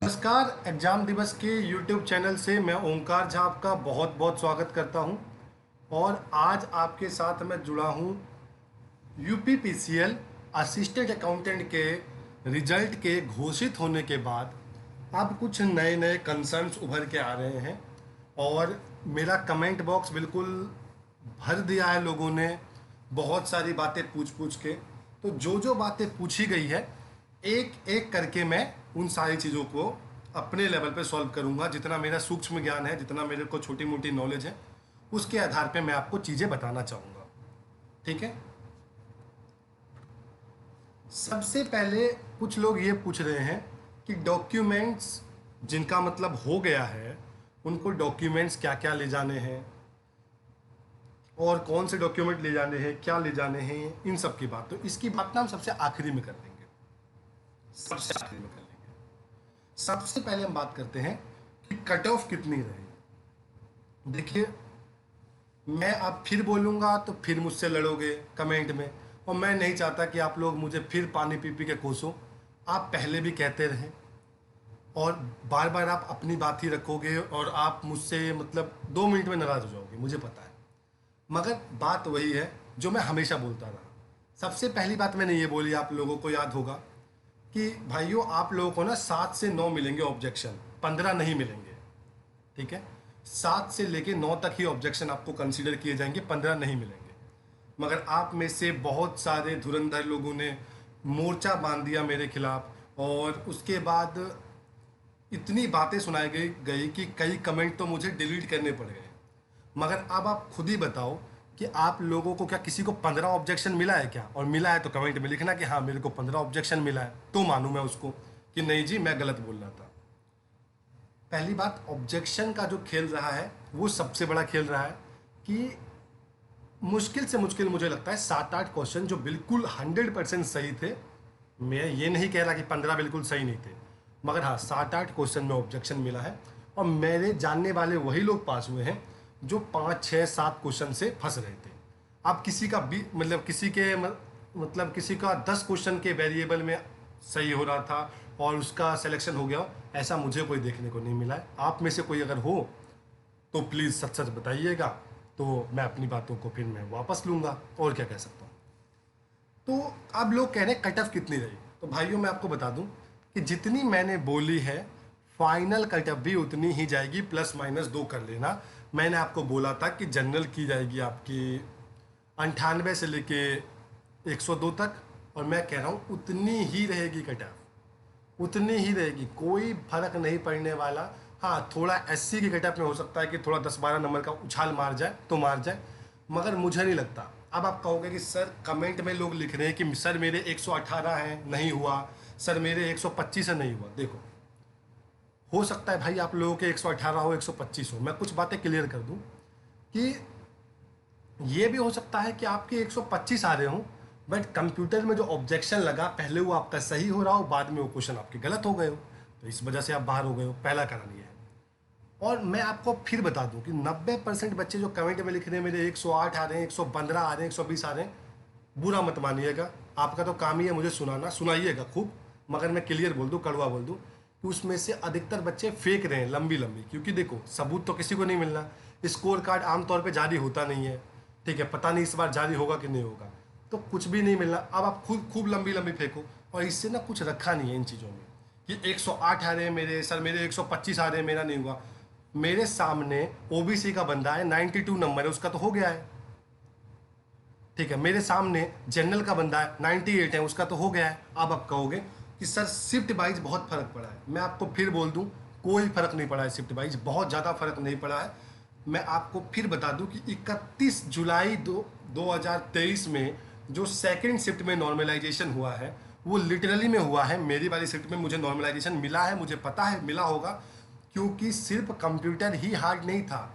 नमस्कार। एग्जाम दिवस के यूट्यूब चैनल से मैं ओंकार झा आपका बहुत बहुत स्वागत करता हूं। और आज आपके साथ मैं जुड़ा हूं यूपीपीसीएल असिस्टेंट अकाउंटेंट के रिजल्ट के घोषित होने के बाद अब कुछ नए नए कंसर्न्स उभर के आ रहे हैं। और मेरा कमेंट बॉक्स बिल्कुल भर दिया है लोगों ने, बहुत सारी बातें पूछ पूछ के। तो जो जो बातें पूछी गई है, एक एक करके मैं उन सारी चीज़ों को अपने लेवल पे सॉल्व करूंगा। जितना मेरा सूक्ष्म ज्ञान है, जितना मेरे को छोटी मोटी नॉलेज है, उसके आधार पे मैं आपको चीज़ें बताना चाहूँगा। ठीक है। सबसे पहले कुछ लोग ये पूछ रहे हैं कि डॉक्यूमेंट्स जिनका मतलब हो गया है, उनको डॉक्यूमेंट्स क्या क्या ले जाने हैं और कौन से डॉक्यूमेंट ले जाने हैं, क्या ले जाने हैं, इन सब की बात। तो इसकी बात ना हम सबसे आखिरी में कर लेंगे, सबसे आखिरी में कर लेंगे। सबसे पहले हम बात करते हैं कि कट ऑफ कितनी रहेगी। देखिए, मैं अब फिर बोलूँगा तो फिर मुझसे लड़ोगे कमेंट में, और मैं नहीं चाहता कि आप लोग मुझे फिर पानी पी पी के कोसो। आप पहले भी कहते रहे और बार बार आप अपनी बात ही रखोगे और आप मुझसे मतलब 2 मिनट में नाराज़ हो जाओगे, मुझे पता है। मगर बात वही है जो मैं हमेशा बोलता रहा। सबसे पहली बात मैंने ये बोली, आप लोगों को याद होगा कि भाइयों, आप लोगों को ना 7 से 9 मिलेंगे ऑब्जेक्शन, 15 नहीं मिलेंगे। ठीक है। 7 से लेके 9 तक ही ऑब्जेक्शन आपको कंसीडर किए जाएंगे, 15 नहीं मिलेंगे। मगर आप में से बहुत सारे धुरंधर लोगों ने मोर्चा बांध दिया मेरे खिलाफ, और उसके बाद इतनी बातें सुनाई गई कि कई कमेंट तो मुझे डिलीट करने पड़ गए। मगर अब आप खुद ही बताओ कि आप लोगों को क्या किसी को 15 ऑब्जेक्शन मिला है क्या? और मिला है तो कमेंट में लिखना कि हाँ, मेरे को 15 ऑब्जेक्शन मिला है, तो मानूं मैं उसको कि नहीं जी, मैं गलत बोल रहा था। पहली बात, ऑब्जेक्शन का जो खेल रहा है वो सबसे बड़ा खेल रहा है कि मुश्किल से मुश्किल मुझे लगता है 7-8 क्वेश्चन जो बिल्कुल 100% सही थे। मैं ये नहीं कह रहा कि 15 बिल्कुल सही नहीं थे, मगर हाँ, 7-8 क्वेश्चन में ऑब्जेक्शन मिला है। और मेरे जानने वाले वही लोग पास हुए हैं जो 5, 6, 7 क्वेश्चन से फंस रहे थे। अब किसी का भी मतलब किसी के मतलब किसी का 10 क्वेश्चन के वेरिएबल में सही हो रहा था और उसका सिलेक्शन हो गया, ऐसा मुझे कोई देखने को नहीं मिला है। आप में से कोई अगर हो तो प्लीज़ सच सच बताइएगा, तो मैं अपनी बातों को फिर मैं वापस लूँगा। और क्या कह सकता हूँ। तो अब लोग कह रहे हैं कट ऑफ कितनी रही। तो भाइयों, मैं आपको बता दूं कि जितनी मैंने बोली है, फाइनल कट ऑफ भी उतनी ही जाएगी, ±2 कर लेना। मैंने आपको बोला था कि जनरल की जाएगी आपकी 98 से लेके 102 तक, और मैं कह रहा हूँ उतनी ही रहेगी कट ऑफ, उतनी ही रहेगी, कोई फर्क नहीं पड़ने वाला। हाँ, थोड़ा एससी की कट ऑफ में हो सकता है कि थोड़ा 10-12 नंबर का उछाल मार जाए तो मार जाए, मगर मुझे नहीं लगता। अब आप कहोगे कि सर, कमेंट में लोग लिख रहे हैं कि सर मेरे 118 हैं, नहीं हुआ, सर मेरे 125 है, नहीं हुआ। देखो, हो सकता है भाई आप लोगों के 118 हो, 125 हो। मैं कुछ बातें क्लियर कर दूं कि ये भी हो सकता है कि आपके 125 आ रहे हो, बट कंप्यूटर में जो ऑब्जेक्शन लगा पहले वो आपका सही हो रहा हो, बाद में वो क्वेश्चन आपके गलत हो गए हो, तो इस वजह से आप बाहर हो गए हो। पहला कारण ये है। और मैं आपको फिर बता दूं कि 90% बच्चे जो कमेंट में लिख रहे हैं मेरे 108 आ रहे हैं, 115 आ रहे हैं, 120 आ रहे हैं, बुरा मत मानिएगा। आपका तो काम ही है मुझे सुनाना, सुनाइएगा खूब। मगर मैं क्लियर बोल दूं, कड़वा बोल दूं कि उसमें से अधिकतर बच्चे फेंक रहे हैं लंबी लंबी, क्योंकि देखो, सबूत तो किसी को नहीं मिलना। स्कोर कार्ड आमतौर पर जारी होता नहीं है। ठीक है, पता नहीं इस बार जारी होगा कि नहीं होगा, तो कुछ भी नहीं मिलना। अब आप खुद खूब लंबी लंबी फेंको, और इससे ना कुछ रखा नहीं है इन चीज़ों में कि 108 आ रहे हैं मेरे, सर मेरे 125 आ रहे हैं, मेरा नहीं हुआ। मेरे सामने ओबीसी का बंदा है, 92 नंबर है, उसका तो हो गया है। ठीक है, मेरे सामने जनरल का बंदा है, 98 है, उसका तो हो गया है। अब आप कहोगे कि सर शिफ्ट वाइज बहुत फर्क पड़ा है। मैं आपको फिर बोल दूं, कोई फर्क नहीं पड़ा है शिफ्ट वाइज, बहुत ज़्यादा फर्क नहीं पड़ा है। मैं आपको फिर बता दूं कि 31 जुलाई 2023 में जो सेकंड शिफ्ट में नॉर्मलाइजेशन हुआ है, वो लिटरली में हुआ है। मेरी वाली शिफ्ट में मुझे नॉर्मलाइजेशन मिला है, मुझे पता है मिला होगा, क्योंकि सिर्फ कंप्यूटर ही हार्ड नहीं था,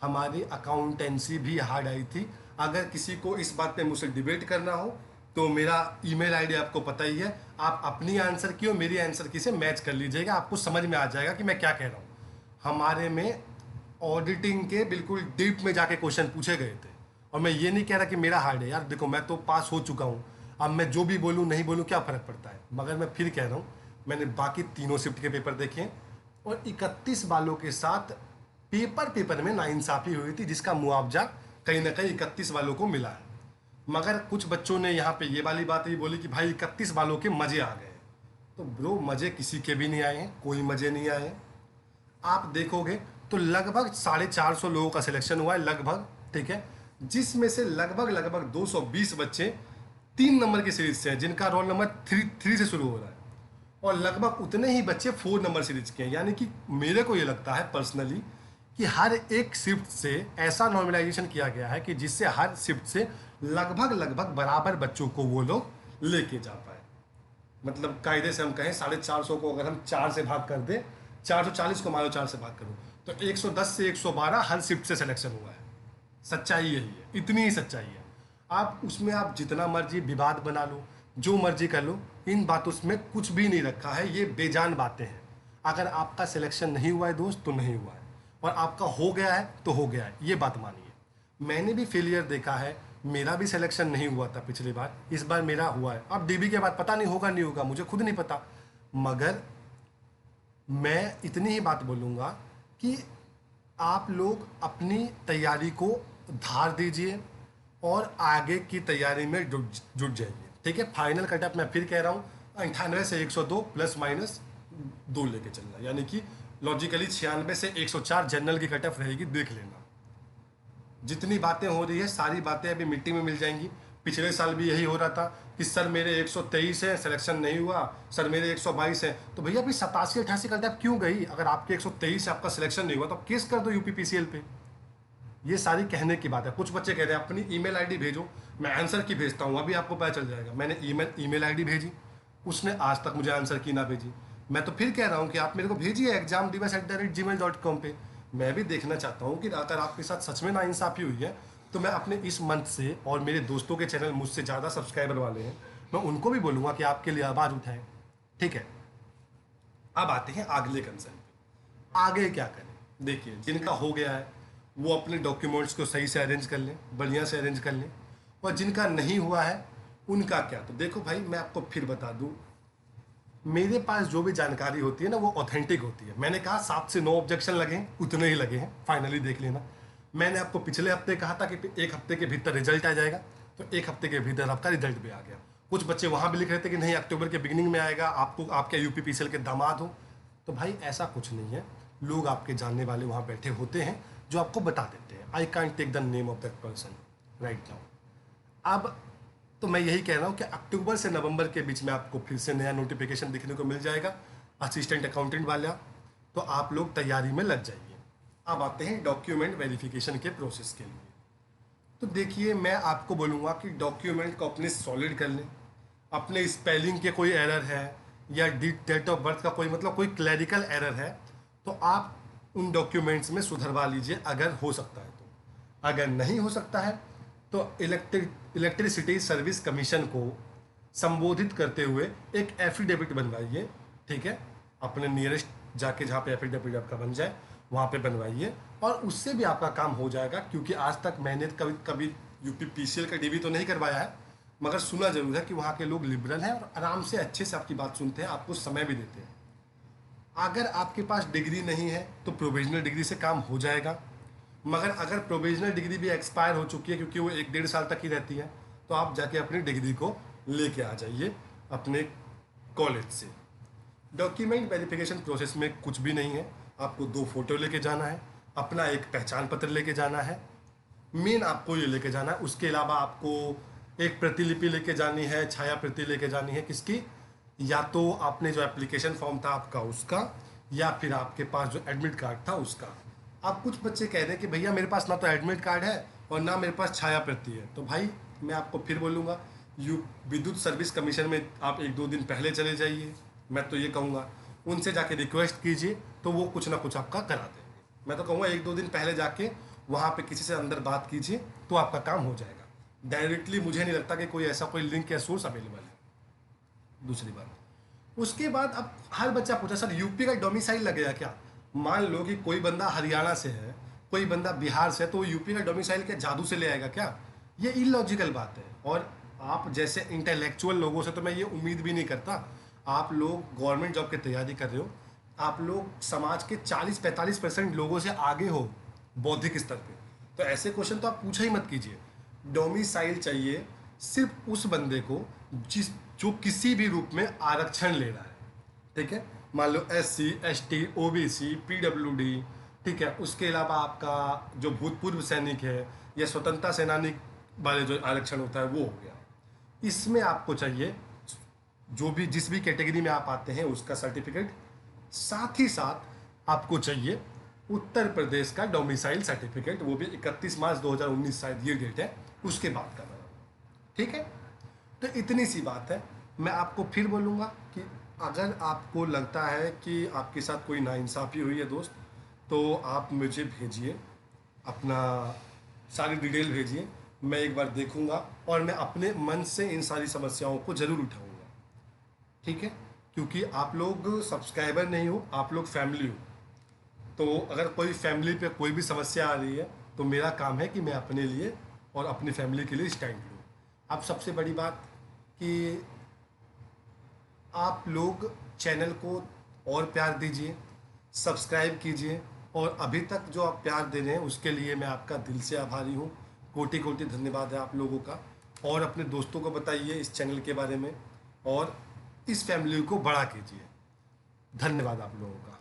हमारी अकाउंटेंसी भी हार्ड आई थी। अगर किसी को इस बात पे मुझसे डिबेट करना हो तो मेरा ईमेल आईडी आपको पता ही है, आप अपनी आंसर की और मेरी आंसर की से मैच कर लीजिएगा, आपको समझ में आ जाएगा कि मैं क्या कह रहा हूँ। हमारे में ऑडिटिंग के बिल्कुल डीप में जाके क्वेश्चन पूछे गए थे। और मैं ये नहीं कह रहा कि मेरा हार्ड है, यार देखो, मैं तो पास हो चुका हूँ। अब मैं जो भी बोलूँ नहीं बोलूँ क्या फ़र्क पड़ता है। मगर मैं फिर कह रहा हूँ, मैंने बाकी तीनों शिफ्ट के पेपर देखे और 31 वालों के साथ पेपर में नाइंसाफ़ी हुई थी, जिसका मुआवजा कहीं ना कहीं 31 वालों को मिला है। मगर कुछ बच्चों ने यहाँ पे ये वाली बात ही बोली कि भाई 31 वालों के मज़े आ गए। तो ब्रो, मज़े किसी के भी नहीं आए हैं, कोई मज़े नहीं आए हैं। आप देखोगे तो लगभग 450 लोगों का सिलेक्शन हुआ है लगभग, ठीक है, जिसमें से लगभग 220 बच्चे 3 नंबर की सीरीज से हैं, जिनका रोल नंबर 3 से शुरू हो रहा है, और लगभग उतने ही बच्चे 4 नंबर सीरीज के हैं। यानी कि मेरे को ये लगता है पर्सनली कि हर एक शिफ्ट से ऐसा नॉर्मलाइजेशन किया गया है कि जिससे हर शिफ्ट से लगभग बराबर बच्चों को वो लोग लेके जा पाए। मतलब कायदे से हम कहें 450 को अगर हम 4 से भाग कर दें, 440 को मानो 4 से भाग करो, तो 110 से 112 हर शिफ्ट से सिलेक्शन हुआ है। सच्चाई यही है, इतनी ही सच्चाई है। आप उसमें आप जितना मर्जी विवाद बना लो, जो मर्जी कर लो, इन बातों में कुछ भी नहीं रखा है, ये बेजान बातें हैं। अगर आपका सिलेक्शन नहीं हुआ है दोस्त तो नहीं हुआ है, और आपका हो गया है तो हो गया है, ये बात मानिए। मैंने भी फेलियर देखा है, मेरा भी सिलेक्शन नहीं हुआ था पिछली बार, इस बार मेरा हुआ है। अब डीबी के बाद पता नहीं होगा नहीं होगा, मुझे खुद नहीं पता, मगर मैं इतनी ही बात बोलूँगा कि आप लोग अपनी तैयारी को धार दीजिए और आगे की तैयारी में जुट जाइए, ठीक है। फाइनल कटअप मैं फिर कह रहा हूँ 98 से 102 ±2 लेके चलना, यानी कि लॉजिकली 96 से 104 जनरल की कटअप रहेगी, देख लेना। जितनी बातें हो रही है सारी बातें अभी मिट्टी में मिल जाएंगी। पिछले साल भी यही हो रहा था कि सर मेरे 123 है, सिलेक्शन नहीं हुआ, सर मेरे 122 है, तो भैया अभी 87-88 कटअप क्यों गई? अगर आपके 123 से आपका सिलेक्शन नहीं हुआ तो आप केस कर दो यूपीपीसीएल पे। ये सारी कहने की बात है। कुछ बच्चे कह रहे हैं अपनी ईमेल आईडी भेजो, मैं आंसर की भेजता हूँ, अभी आपको पता चल जाएगा। मैंने ईमेल आईडी भेजी, उसने आज तक मुझे आंसर की ना भेजी। मैं तो फिर कह रहा हूँ कि आप मेरे को भेजिए examdevice@gmail.com पे। मैं भी देखना चाहता हूँ कि अगर आपके साथ सच में नाइंसाफ़ी हुई है तो मैं अपने इस मंथ से, और मेरे दोस्तों के चैनल मुझसे ज़्यादा सब्सक्राइबर वाले हैं, मैं उनको भी बोलूँगा कि आपके लिए आवाज़ उठाएं, ठीक है। अब आते हैं अगले कंसर्न पे, आगे क्या करें। देखिए, जिनका हो गया है वो अपने डॉक्यूमेंट्स को सही से अरेंज कर लें, बढ़िया से अरेंज कर लें, और जिनका नहीं हुआ है उनका क्या। तो देखो भाई, मैं आपको फिर बता दूँ, मेरे पास जो भी जानकारी होती है ना वो ऑथेंटिक होती है। मैंने कहा 7 से 9 ऑब्जेक्शन लगे हैं, उतने ही लगे हैं, फाइनली देख लेना। मैंने आपको पिछले हफ्ते कहा था कि 1 हफ्ते के भीतर रिजल्ट आ जाएगा, तो 1 हफ्ते के भीतर आपका रिजल्ट भी आ गया। कुछ बच्चे वहाँ भी लिख रहे थे कि नहीं अक्टूबर के बिगिनिंग में आएगा, आपको आपके यूपीपीसीएल के दामाद हो। तो भाई ऐसा कुछ नहीं है, लोग आपके जानने वाले वहाँ बैठे होते हैं जो आपको बता देते हैं। I can't take the name of that person right now. अब तो मैं यही कह रहा हूँ कि अक्टूबर से नवंबर के बीच में आपको फिर से नया नोटिफिकेशन दिखने को मिल जाएगा असिस्टेंट अकाउंटेंट वाला, तो आप लोग तैयारी में लग जाइए। अब आते हैं डॉक्यूमेंट वेरिफिकेशन के प्रोसेस के लिए। तो देखिए, मैं आपको बोलूँगा कि डॉक्यूमेंट को अपने सॉलिड कर लें। अपने स्पेलिंग के कोई एरर है या डेट ऑफ बर्थ का कोई कोई क्लैरिकल एरर है तो आप उन डॉक्यूमेंट्स में सुधरवा लीजिए, अगर हो सकता है तो। अगर नहीं हो सकता है तो इलेक्ट्रिसिटी सर्विस कमीशन को संबोधित करते हुए एक एफिडेविट बनवाइए, ठीक है। अपने नियरेस्ट जाके जहाँ पे एफिडेविट आपका बन जाए वहाँ पे बनवाइए, और उससे भी आपका काम हो जाएगा। क्योंकि आज तक मैंने कभी यूपीपीसीएल का डीवी तो नहीं करवाया है, मगर सुना जरूर है कि वहाँ के लोग लिबरल हैं और आराम से अच्छे से आपकी बात सुनते हैं, आपको समय भी देते हैं। अगर आपके पास डिग्री नहीं है तो प्रोविजनल डिग्री से काम हो जाएगा, मगर अगर प्रोविजनल डिग्री भी एक्सपायर हो चुकी है, क्योंकि वो 1-1.5 साल तक ही रहती है, तो आप जाके अपनी डिग्री को लेके आ जाइए अपने कॉलेज से। डॉक्यूमेंट वेरिफिकेशन प्रोसेस में कुछ भी नहीं है। आपको 2 फोटो लेके जाना है, अपना एक पहचान पत्र लेके जाना है, मेन आपको ये लेके जाना है। उसके अलावा आपको एक प्रतिलिपि लेके जानी है, छाया प्रति लेके जानी है। किसकी? या तो आपने जो एप्लीकेशन फॉर्म था आपका उसका, या फिर आपके पास जो एडमिट कार्ड था उसका। अब कुछ बच्चे कह रहे हैं कि भैया मेरे पास ना तो एडमिट कार्ड है और ना मेरे पास छाया प्रति है। तो भाई मैं आपको फिर बोलूँगा, विद्युत सर्विस कमीशन में आप 1-2 दिन पहले चले जाइए। मैं तो ये कहूँगा उनसे जाके रिक्वेस्ट कीजिए, तो वो कुछ ना कुछ आपका करा देंगे। मैं तो कहूँगा 1-2 दिन पहले जाके वहाँ पे किसी से अंदर बात कीजिए तो आपका काम हो जाएगा। डायरेक्टली मुझे नहीं लगता कि कोई ऐसा कोई लिंक या सोर्स अवेलेबल है। दूसरी बात, उसके बाद अब हर बच्चा पूछा सर यूपी का डोमिसाइल लगेगा क्या? मान लो कि कोई बंदा हरियाणा से है, कोई बंदा बिहार से है, तो वो यूपी का डोमिसाइल क्या जादू से ले आएगा क्या? ये इलॉजिकल बात है। और आप जैसे इंटेलेक्चुअल लोगों से तो मैं ये उम्मीद भी नहीं करता। आप लोग गवर्नमेंट जॉब की तैयारी कर रहे हो, आप लोग समाज के 40-45% लोगों से आगे हो बौद्धिक स्तर पे, तो ऐसे क्वेश्चन तो आप पूछा ही मत कीजिए। डोमिसाइल चाहिए सिर्फ उस बंदे को जो किसी भी रूप में आरक्षण ले रहा है, ठीक है। मान लो SC ST OBC PWD, ठीक है। उसके अलावा आपका जो भूतपूर्व सैनिक है या स्वतंत्रता सेनानी वाले जो आरक्षण होता है वो हो गया। इसमें आपको चाहिए जो भी जिस भी कैटेगरी में आप आते हैं उसका सर्टिफिकेट, साथ ही साथ आपको चाहिए उत्तर प्रदेश का डोमिसाइल सर्टिफिकेट, वो भी 31 मार्च 2019 शायद ये डेट है, उसके बाद का बना, ठीक है। तो इतनी सी बात है। मैं आपको फिर बोलूँगा कि अगर आपको लगता है कि आपके साथ कोई नाइंसाफ़ी हुई है दोस्त, तो आप मुझे भेजिए अपना सारी डिटेल भेजिए, मैं एक बार देखूंगा और मैं अपने मन से इन सारी समस्याओं को ज़रूर उठाऊंगा, ठीक है। क्योंकि आप लोग सब्सक्राइबर नहीं हो, आप लोग फैमिली हो। तो अगर कोई फैमिली पे कोई भी समस्या आ रही है तो मेरा काम है कि मैं अपने लिए और अपनी फैमिली के लिए स्टैंड लूँ। अब सबसे बड़ी बात कि आप लोग चैनल को और प्यार दीजिए, सब्सक्राइब कीजिए, और अभी तक जो आप प्यार दे रहे हैं उसके लिए मैं आपका दिल से आभारी हूँ। कोटि कोटि धन्यवाद है आप लोगों का। और अपने दोस्तों को बताइए इस चैनल के बारे में और इस फैमिली को बड़ा कीजिए। धन्यवाद आप लोगों का।